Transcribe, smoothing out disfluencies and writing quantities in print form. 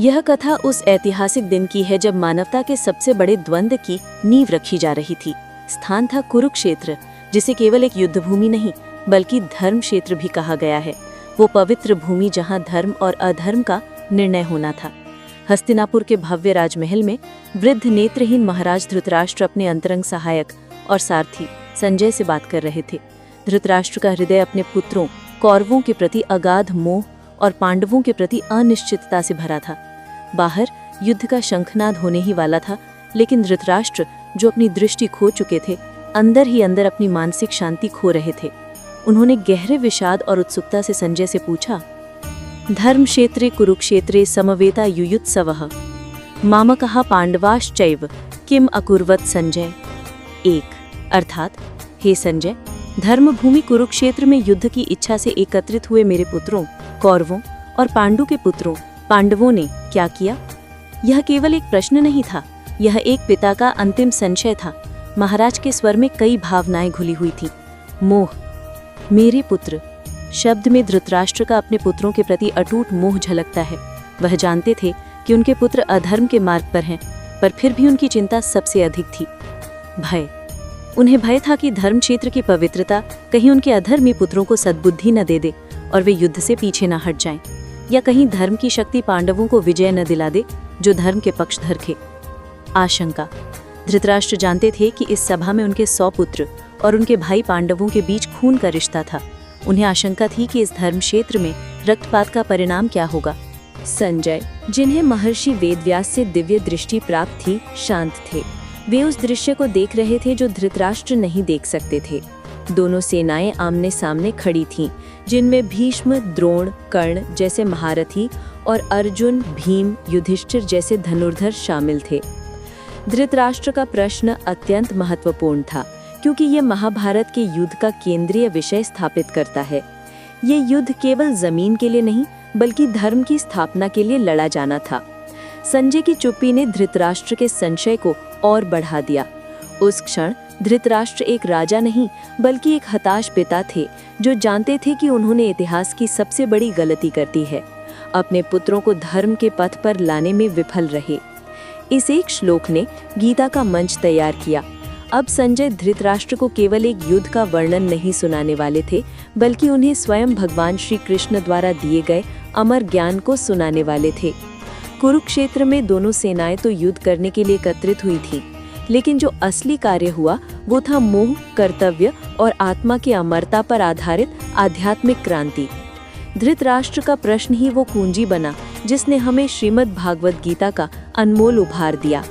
यह कथा उस ऐतिहासिक दिन की है जब मानवता के सबसे बड़े द्वंद्व की नींव रखी जा रही थी। स्थान था कुरुक्षेत्र, जिसे केवल एक युद्ध भूमि नहीं बल्कि धर्म क्षेत्र भी कहा गया है। वो पवित्र भूमि जहां धर्म और अधर्म का निर्णय होना था। हस्तिनापुर के भव्य राजमहल में वृद्ध नेत्रहीन महाराज धृतराष्ट्र अपने अंतरंग सहायक और सारथी संजय से बात कर रहे थे। धृतराष्ट्र का हृदय अपने पुत्रों कौरवों के प्रति अगाध मोह और पांडवों के प्रति अनिश्चितता से भरा था। बाहर युद्ध का शंखनाद होने ही वाला था, लेकिन धृतराष्ट्र जो अपनी दृष्टि खो चुके थे, अंदर ही अंदर अपनी मानसिक शांति खो रहे थे। उन्होंने गहरे विषाद और उत्सुकता से संजय से पूछा, धर्म क्षेत्रे कुरुक्षेत्रे समवेता युयुत्सवः मामकः पांडवाश्चैव किम अकुर्वत संजय। एक अर्थात, हे संजय, धर्मभूमि कुरुक्षेत्र में युद्ध की इच्छा से एकत्रित हुए मेरे पुत्रों कौरवों और पांडु के पुत्रों पांडवों ने क्या किया? यह केवल एक प्रश्न नहीं था, यह एक पिता का अंतिम संशय था। महाराज के स्वर में कई भावनाएं घुली हुई थी। मोह, मेरे पुत्र शब्द में धृतराष्ट्र का अपने पुत्रों के प्रति अटूट मोह झलकता है। वह जानते थे कि उनके पुत्र अधर्म के मार्ग पर हैं, पर फिर भी उनकी चिंता सबसे अधिक थी भय। उन्हें भय था कि धर्म क्षेत्र की पवित्रता कहीं उनके अधर्मी पुत्रों को सद्बुद्धि न दे दे और वे युद्ध से पीछे न हट जाएं, या कहीं धर्म की शक्ति पांडवों को विजय न दिला दे जो धर्म के पक्षधर थे। आशंका, धृतराष्ट्र जानते थे कि इस सभा में उनके 100 पुत्र और उनके भाई पांडवों के बीच खून का रिश्ता था। उन्हें आशंका थी कि इस धर्म क्षेत्र में रक्तपात का परिणाम क्या होगा। संजय, जिन्हें महर्षि वेदव्यास से दिव्य दृष्टि प्राप्त थी, शांत थे। वे उस दृश्य को देख रहे थे जो धृतराष्ट्र नहीं देख सकते थे। दोनों सेनाएं आमने सामने खड़ी थीं, जिनमें भीष्म, द्रोण, कर्ण जैसे महारथी और अर्जुन, भीम, युधिष्ठिर जैसे धनुर्धर शामिल थे। धृतराष्ट्र का प्रश्न अत्यंत महत्वपूर्ण था, क्योंकि ये महाभारत के युद्ध का केंद्रीय विषय स्थापित करता है। ये युद्ध केवल जमीन के लिए नहीं बल्कि धर्म की स्थापना के लिए लड़ा जाना था। संजय की चुप्पी ने धृतराष्ट्र के संशय को और बढ़ा दिया। उस क्षण धृतराष्ट्र एक राजा नहीं बल्कि एक हताश पिता थे, जो जानते थे कि उन्होंने इतिहास की सबसे बड़ी गलती कर दी है। अपने पुत्रों को धर्म के पथ पर लाने में विफल रहे। इस एक श्लोक ने गीता का मंच तैयार किया। अब संजय धृतराष्ट्र को केवल एक युद्ध का वर्णन नहीं सुनाने वाले थे, बल्कि उन्हें स्वयं भगवान श्री कृष्ण द्वारा दिए गए अमर ज्ञान को सुनाने वाले थे। कुरुक्षेत्र में दोनों सेनाएं तो युद्ध करने के लिए एकत्रित हुई थीं, लेकिन जो असली कार्य हुआ वो था मोह, कर्तव्य और आत्मा की अमरता पर आधारित आध्यात्मिक क्रांति। धृतराष्ट्र का प्रश्न ही वो कुंजी बना जिसने हमें श्रीमद् भागवत गीता का अनमोल उपहार दिया।